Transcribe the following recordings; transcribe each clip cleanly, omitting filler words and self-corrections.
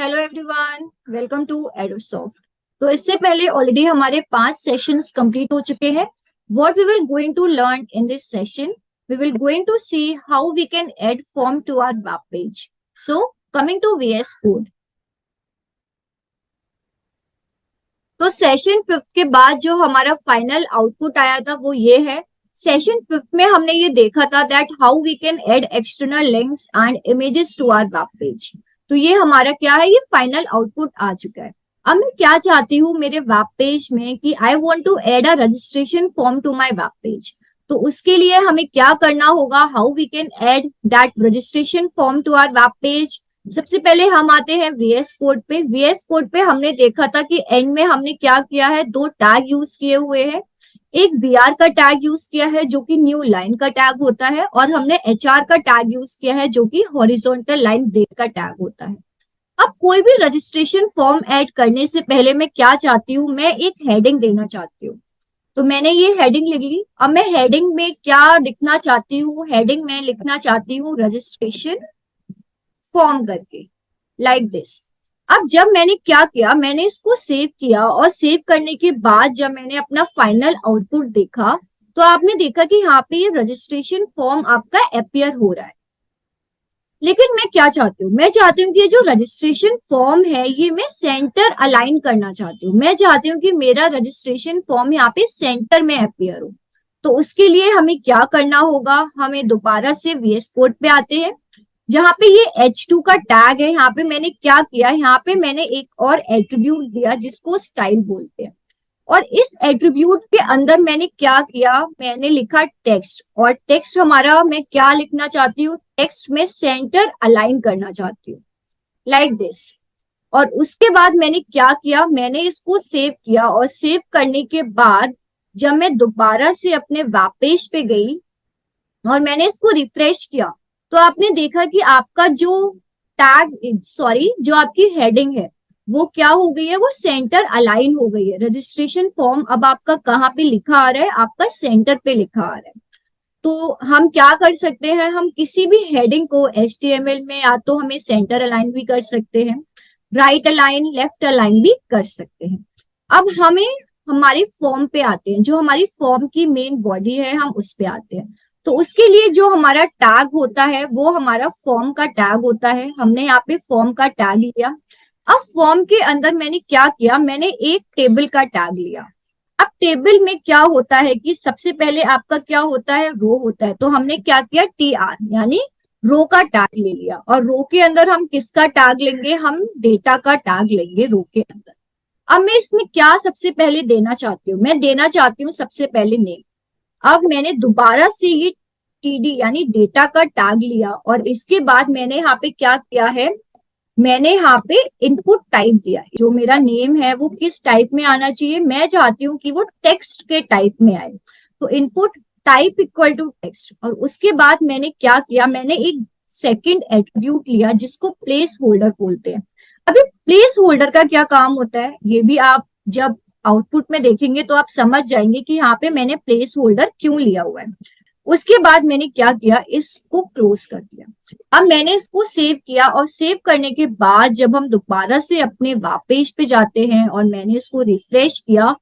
Hello everyone, welcome to Edusoft. तो इससे पहले ऑलरेडी हमारे 5 सेशंस कंप्लीट हो चुके हैं। What we will going to learn in this session, we will going to see how we can add form to our web page. So coming to VS code. तो session 5 के बाद जो हमारा final output आया था वो ये है। सेशन 5 में हमने ये देखा था that how we can add external links and images to our web page. तो ये हमारा क्या है, ये फाइनल आउटपुट आ चुका है। अब मैं क्या चाहती हूँ मेरे वेब पेज में कि I want to add a registration form to my web page. तो उसके लिए हमें क्या करना होगा, how we can add that registration form to our web page. सबसे पहले हम आते हैं वीएस कोड पे। वीएस कोड पे हमने देखा था कि एंड में हमने क्या किया है, 2 टैग यूज किए हुए हैं। एक बीआर का टैग यूज किया है जो कि न्यू लाइन का टैग होता है, और हमने एचआर का टैग यूज किया है जो कि हॉरिजॉन्टल लाइन ब्रेक का टैग होता है। अब कोई भी रजिस्ट्रेशन फॉर्म ऐड करने से पहले मैं क्या चाहती हूँ, मैं एक हेडिंग देना चाहती हूँ। तो मैंने ये हेडिंग लिख ली। अब मैं हेडिंग में क्या लिखना चाहती हूँ, हेडिंग में लिखना चाहती हूँ रजिस्ट्रेशन फॉर्म करके, लाइक दिस। अब जब मैंने क्या किया, मैंने इसको सेव किया, और सेव करने के बाद जब मैंने अपना फाइनल आउटपुट देखा तो आपने देखा कि यहाँ पे ये रजिस्ट्रेशन फॉर्म आपका अपीयर हो रहा है। लेकिन मैं क्या चाहती हूँ, मैं चाहती हूँ कि ये जो रजिस्ट्रेशन फॉर्म है ये मैं सेंटर अलाइन करना चाहती हूँ। मैं चाहती हूँ कि मेरा रजिस्ट्रेशन फॉर्म यहाँ पे सेंटर में अपीयर हो। तो उसके लिए हमें क्या करना होगा, हमें दोबारा से वीएस कोड पे आते हैं। जहां पे ये H2 का टैग है, यहाँ पे मैंने क्या किया, यहाँ पे मैंने एक और एट्रीब्यूट दिया जिसको स्टाइल बोलते हैं। और इस एट्रीब्यूट के अंदर मैंने क्या किया, मैंने लिखा टेक्स्ट। और टेक्स्ट हमारा, मैं क्या लिखना चाहती हूँ, टेक्स्ट में सेंटर अलाइन करना चाहती हूँ, लाइक दिस। और उसके बाद मैंने क्या किया, मैंने इसको सेव किया, और सेव करने के बाद जब मैं दोबारा से अपने वेब पेज पे गई और मैंने इसको रिफ्रेश किया, तो आपने देखा कि आपका जो टैग, सॉरी, जो आपकी हेडिंग है वो क्या हो गई है, वो सेंटर अलाइन हो गई है। रजिस्ट्रेशन फॉर्म अब आपका कहाँ पे लिखा आ रहा है, आपका सेंटर पे लिखा आ रहा है। तो हम क्या कर सकते हैं, हम किसी भी हेडिंग को HTML में या तो हमें सेंटर अलाइन भी कर सकते हैं, राइट अलाइन, लेफ्ट अलाइन भी कर सकते हैं। अब हमें हमारे फॉर्म पे आते हैं, जो हमारी फॉर्म की मेन बॉडी है हम उस पे आते हैं। तो उसके लिए जो हमारा टैग होता है वो हमारा फॉर्म का टैग होता है। हमने यहाँ पे फॉर्म का टैग लिया। अब फॉर्म के अंदर मैंने क्या किया, मैंने एक टेबल का टैग लिया। अब टेबल में क्या होता है कि सबसे पहले आपका क्या होता है, रो होता है। तो हमने क्या किया, TR यानी रो का टैग ले लिया। और रो के अंदर हम किसका टैग लेंगे, हम डेटा का टैग लेंगे रो के अंदर। अब मैं इसमें क्या सबसे पहले देना चाहती हूँ, मैं देना चाहती हूँ सबसे पहले नेम। अब मैंने दोबारा से ये TD यानी डेटा का टैग लिया, और इसके बाद मैंने यहाँ पे क्या किया है, मैंने यहाँ पे इनपुट टाइप दिया है। जो मेरा नेम है वो किस टाइप में आना चाहिए, मैं चाहती हूँ कि वो टेक्स्ट के टाइप में आए। तो input type equal to text. और उसके बाद मैंने क्या किया, मैंने एक सेकंड एट्रीब्यूट लिया जिसको प्लेस होल्डर बोलते हैं। अभी प्लेस होल्डर का क्या काम होता है, ये भी आप जब आउटपुट में देखेंगे तो आप समझ जाएंगे कि यहाँ पे मैंने प्लेस होल्डर क्यों लिया हुआ है। उसके बाद मैंने क्या किया, इसको क्लोज कर दिया। अब मैंने इसको सेव किया, और सेव करने के बाद जब हम दोबारा से अपने वेब पेज पे जाते हैं और मैंने इसको रिफ्रेश किया,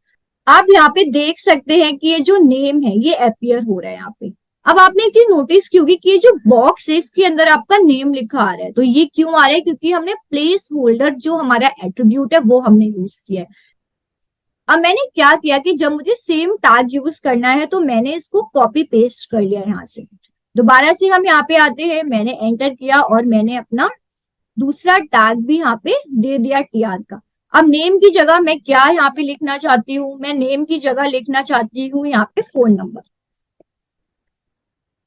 आप यहाँ पे देख सकते हैं कि ये जो नेम है ये अपीयर हो रहा है यहाँ पे। अब आपने एक चीज नोटिस की होगी कि ये जो बॉक्स है इसके अंदर आपका नेम लिखा आ रहा है। तो ये क्यों आ रहा है, क्योंकि हमने प्लेस होल्डर जो हमारा एट्रीब्यूट है वो हमने यूज किया है। अब मैंने क्या किया कि जब मुझे सेम टैग यूज करना है तो मैंने इसको कॉपी पेस्ट कर लिया यहाँ से। दोबारा से हम यहाँ पे आते हैं, मैंने एंटर किया और मैंने अपना दूसरा टैग भी यहाँ पे दे दिया TR का। अब नेम की जगह मैं क्या यहाँ पे लिखना चाहती हूँ, मैं नेम की जगह लिखना चाहती हूँ यहाँ पे फोन नंबर।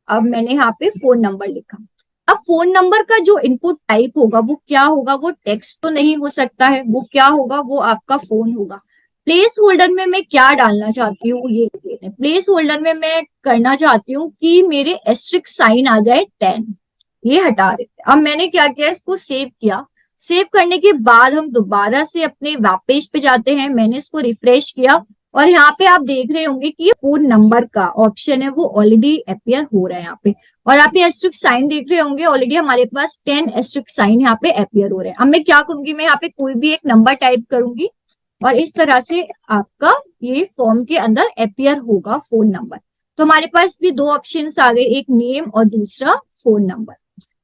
अब मैंने यहाँ पे फोन नंबर लिखा। अब फोन नंबर का जो इनपुट टाइप होगा वो क्या होगा, वो टेक्स्ट तो नहीं हो सकता है, वो क्या होगा, वो आपका फोन होगा। प्लेस होल्डर में मैं क्या डालना चाहती हूँ, ये प्लेस होल्डर में मैं करना चाहती हूँ कि मेरे एस्ट्रिक साइन आ जाए 10। ये हटा देते। अब मैंने क्या किया, इसको सेव किया। सेव करने के बाद हम दोबारा से अपने वेब पेज पे जाते हैं, मैंने इसको रिफ्रेश किया और यहाँ पे आप देख रहे होंगे कि ये फोन नंबर का ऑप्शन है वो ऑलरेडी अपियर हो रहा है यहाँ पे। और आप ये एस्ट्रिक साइन देख रहे होंगे, ऑलरेडी हमारे पास 10 एस्ट्रिक साइन यहाँ पे अपियर हो रहे हैं। अब मैं क्या करूंगी, मैं यहाँ पे कोई भी एक नंबर टाइप करूंगी और इस तरह से आपका ये फॉर्म के अंदर अपियर होगा फोन नंबर। तो हमारे पास भी दो ऑप्शन आ गए, एक नेम और दूसरा फोन नंबर।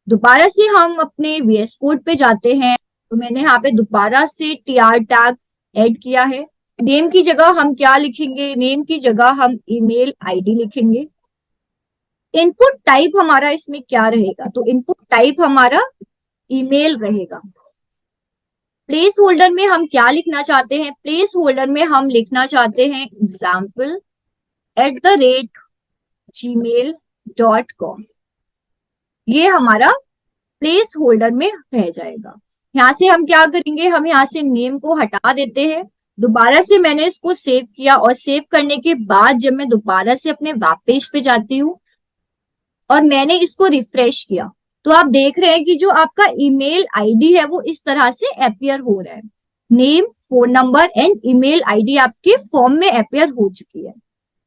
दोबारा से हम अपने वीएस कोड पे जाते हैं, तो मैंने यहाँ पे दोबारा से टीआर टैग ऐड किया है। नेम की जगह हम क्या लिखेंगे, नेम की जगह हम ईमेल आईडी लिखेंगे। इनपुट टाइप हमारा इसमें क्या रहेगा, तो इनपुट टाइप हमारा ईमेल रहेगा। प्लेस होल्डर में हम क्या लिखना चाहते हैं, प्लेस होल्डर में हम लिखना चाहते हैं example@gmail.com। ये हमारा प्लेस होल्डर में रह जाएगा। यहाँ से हम क्या करेंगे, हम यहाँ से नेम को हटा देते हैं। दोबारा से मैंने इसको सेव किया और सेव करने के बाद जब मैं दोबारा से अपने वेब पेज पे जाती हूँ और मैंने इसको रिफ्रेश किया, तो आप देख रहे हैं कि जो आपका ईमेल आईडी है वो इस तरह से अपियर हो रहा है। Name, phone number and email ID आपके फॉर्म में अपियर हो चुकी है।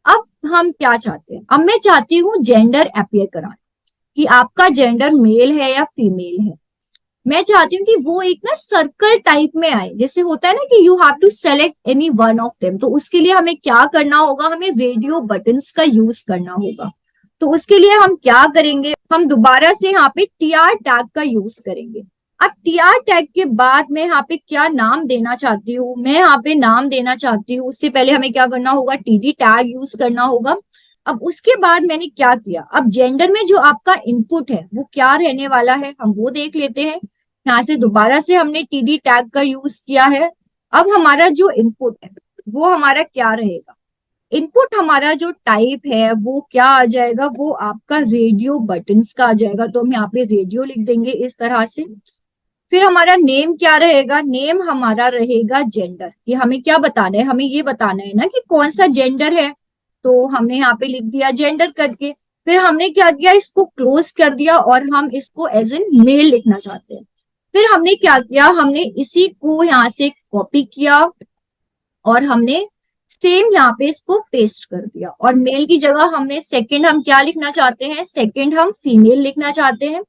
अब हम क्या चाहते हैं, अब मैं चाहती हूँ जेंडर अपियर कराना, कि आपका जेंडर मेल है या फीमेल है। मैं चाहती हूँ कि वो एक ना सर्कल टाइप में आए, जैसे होता है ना कि you have to select any one of them. तो उसके लिए हमें क्या करना होगा, हमें रेडियो बटन्स का यूज करना होगा। तो उसके लिए हम क्या करेंगे, हम दोबारा से यहाँ पे टीआर टैग का यूज करेंगे। अब टीआर टैग के बाद मैं यहाँ पे क्या नाम देना चाहती हूँ, मैं यहाँ पे नाम देना चाहती हूँ, उससे पहले हमें क्या करना होगा, टीडी टैग यूज करना होगा। अब उसके बाद मैंने क्या किया, अब जेंडर में जो आपका इनपुट है वो क्या रहने वाला है हम वो देख लेते हैं। यहाँ से दोबारा से हमने टीडी टैग का यूज किया है। अब हमारा जो इनपुट है वो हमारा क्या रहेगा, इनपुट हमारा जो टाइप है वो क्या आ जाएगा, वो आपका रेडियो बटन्स का आ जाएगा। तो हम यहाँ पे रेडियो लिख देंगे इस तरह से। फिर हमारा नेम क्या रहेगा, नेम हमारा रहेगा जेंडर। ये हमें क्या बताना है, हमें ये बताना है ना कि कौन सा जेंडर है, तो हमने यहाँ पे लिख दिया जेंडर करके। फिर हमने क्या किया, इसको क्लोज कर दिया और हम इसको एज एन मेल लिखना चाहते हैं। फिर हमने क्या किया, हमने इसी को यहाँ से कॉपी किया और हमने सेम यहाँ पे इसको पेस्ट कर दिया। और मेल की जगह हमने सेकंड हम क्या लिखना चाहते हैं, सेकंड हम फीमेल लिखना चाहते हैं।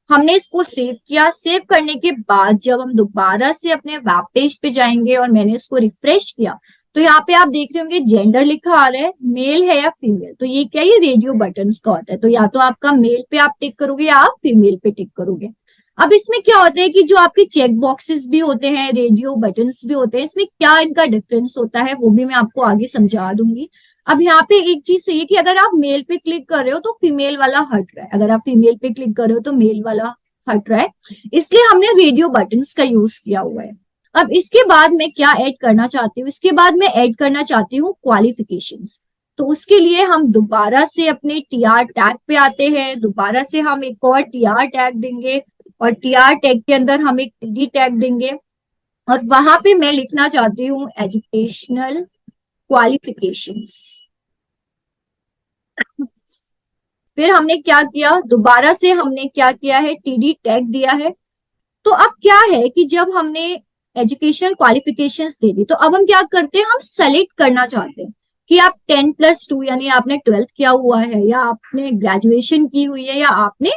हमने इसको सेव किया। सेव करने के बाद जब हम दोबारा से अपने वेब पेज पे जाएंगे और मैंने इसको रिफ्रेश किया, तो यहाँ पे आप देख रहे होंगे जेंडर लिखा आ रहा है, मेल है या फीमेल। तो ये क्या, ये रेडियो बटन्स का होता है। तो या तो आपका मेल पे आप टिक करोगे या आप फीमेल पे टिक करोगे। अब इसमें क्या होता है कि जो आपके चेक बॉक्सेस भी होते हैं, रेडियो बटन्स भी होते हैं, इसमें क्या इनका डिफरेंस होता है वो भी मैं आपको आगे समझा दूंगी। अब यहाँ पे एक चीज सही है कि अगर आप मेल पे क्लिक कर रहे हो तो फीमेल वाला हट रहा है, अगर आप फीमेल पे क्लिक कर रहे हो तो मेल वाला हट रहा है, इसलिए हमने रेडियो बटन्स का यूज किया हुआ है। अब इसके बाद मैं क्या ऐड करना चाहती हूँ, इसके बाद मैं ऐड करना चाहती हूँ क्वालिफिकेशंस। तो उसके लिए हम दोबारा से अपने टीआर टैग पे आते हैं, दोबारा से हम एक और टीआर टैग देंगे और टीआर टैग के अंदर हम एक टीडी टैग देंगे और वहां पे मैं लिखना चाहती हूँ एजुकेशनल क्वालिफिकेशंस। फिर हमने क्या किया, दोबारा से हमने क्या किया है, टीडी टैग दिया है। तो अब क्या है कि जब हमने एजुकेशनल क्वालिफिकेशंस दे दी, तो अब हम क्या करते हैं, हम सेलेक्ट करना चाहते हैं कि आप 10+2 यानी आपने 12th किया हुआ है या आपने ग्रेजुएशन की हुई है या आपने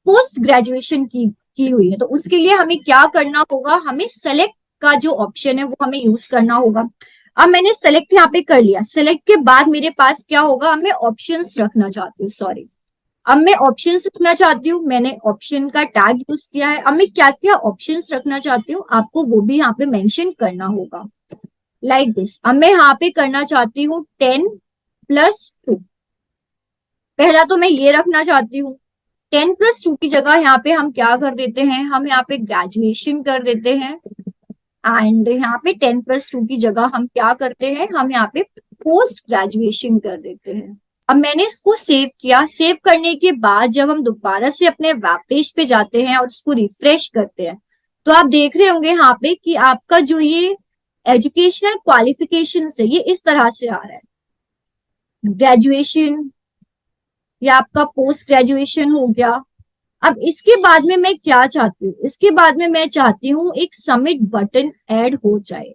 पोस्ट ग्रेजुएशन की हुई है। तो उसके लिए हमें क्या करना होगा, हमें सेलेक्ट का जो ऑप्शन है वो हमें यूज करना होगा। अब मैंने सेलेक्ट यहाँ पे कर लिया। सेलेक्ट के बाद मेरे पास क्या होगा, मैं ऑप्शंस रखना चाहती हूँ, सॉरी, अब मैं ऑप्शंस रखना चाहती हूँ। मैंने ऑप्शन का टैग यूज किया है। अब मैं क्या क्या ऑप्शंस रखना चाहती हूँ आपको वो भी यहाँ पे मेंशन करना होगा, लाइक दिस। अब मैं यहाँ पे करना चाहती हूँ 10+2। पहला तो मैं ये रखना चाहती हूँ। 10+2 की जगह यहाँ पे हम क्या कर देते हैं, हम यहाँ पे ग्रेजुएशन कर देते हैं। एंड यहाँ पे 10+2 की जगह हम क्या करते हैं, हम यहाँ पे पोस्ट ग्रेजुएशन कर देते हैं। अब मैंने इसको सेव किया। सेव करने के बाद जब हम दोबारा से अपने वेब पेज पे जाते हैं और उसको रिफ्रेश करते हैं, तो आप देख रहे होंगे यहाँ पे कि आपका जो ये एजुकेशनल क्वालिफिकेशन है ये इस तरह से आ रहा है, ग्रेजुएशन या आपका पोस्ट ग्रेजुएशन हो गया। अब इसके बाद में मैं क्या चाहती हूँ, इसके बाद में मैं चाहती हूँ एक सबमिट बटन ऐड हो जाए।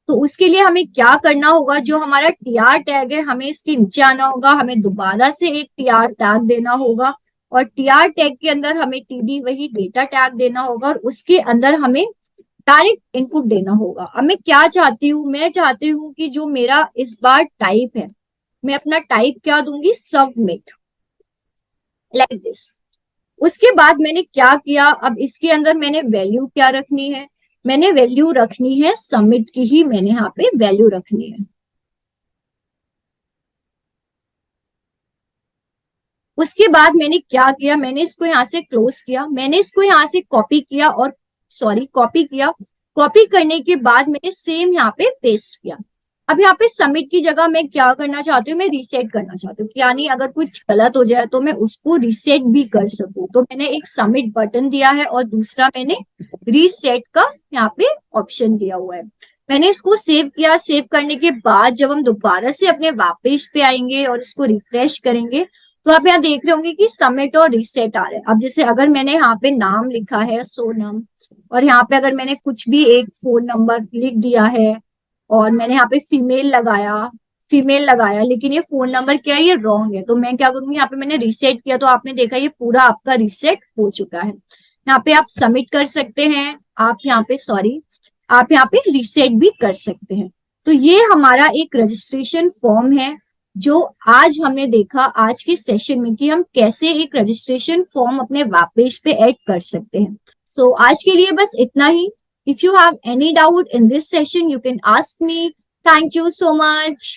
तो उसके लिए हमें क्या करना होगा, जो हमारा टीआर टैग है हमें इसके नीचे आना होगा, हमें दोबारा से एक टीआर टैग देना होगा और टीआर टैग के अंदर हमें टीडी वही डेटा टैग देना होगा और उसके अंदर हमें डायरेक्ट इनपुट देना होगा। अब मैं क्या चाहती हूँ, मैं चाहती हूँ कि जो मेरा इस बार टाइप है, मैं अपना टाइप क्या दूंगी, सबमिट, लाइक दिस। उसके बाद मैंने क्या किया, अब इसके अंदर मैंने वैल्यू क्या रखनी है, मैंने वैल्यू रखनी है सबमिट की ही, मैंने यहाँ पे वैल्यू रखनी है। उसके बाद मैंने क्या किया, मैंने इसको यहाँ से क्लोज किया, मैंने इसको यहाँ से कॉपी किया और सॉरी कॉपी किया, कॉपी करने के बाद मैंने सेम यहाँ पे पेस्ट किया। अब यहाँ पे सबमिट की जगह मैं क्या करना चाहती हूँ, मैं रीसेट करना चाहती हूँ, यानी अगर कुछ गलत हो जाए तो मैं उसको रीसेट भी कर सकूं। तो मैंने एक सबमिट बटन दिया है और दूसरा मैंने रीसेट का यहाँ पे ऑप्शन दिया हुआ है। मैंने इसको सेव किया, सेव करने के बाद जब हम दोबारा से अपने वेब पेज पे आएंगे और इसको रिफ्रेश करेंगे तो आप यहाँ देख रहे होंगे कि सबमिट और रीसेट आ रहे हैं। अब जैसे अगर मैंने यहाँ पे नाम लिखा है सोनम और यहाँ पे अगर मैंने कुछ भी एक फोन नंबर लिख दिया है और मैंने यहाँ पे फीमेल लगाया लेकिन ये फोन नंबर क्या है, ये रॉन्ग है, तो मैं क्या करूंगी, यहाँ पे मैंने रीसेट किया तो आपने देखा ये पूरा आपका रीसेट हो चुका है। यहाँ पे आप सबमिट कर सकते हैं, आप यहाँ पे सॉरी आप यहाँ पे रीसेट भी कर सकते हैं। तो ये हमारा एक रजिस्ट्रेशन फॉर्म है जो आज हमने देखा आज के सेशन में कि हम कैसे एक रजिस्ट्रेशन फॉर्म अपने वेब पेज पे ऐड कर सकते हैं। सो आज के लिए बस इतना ही। If you have any doubt in this session you can ask me. Thank you so much.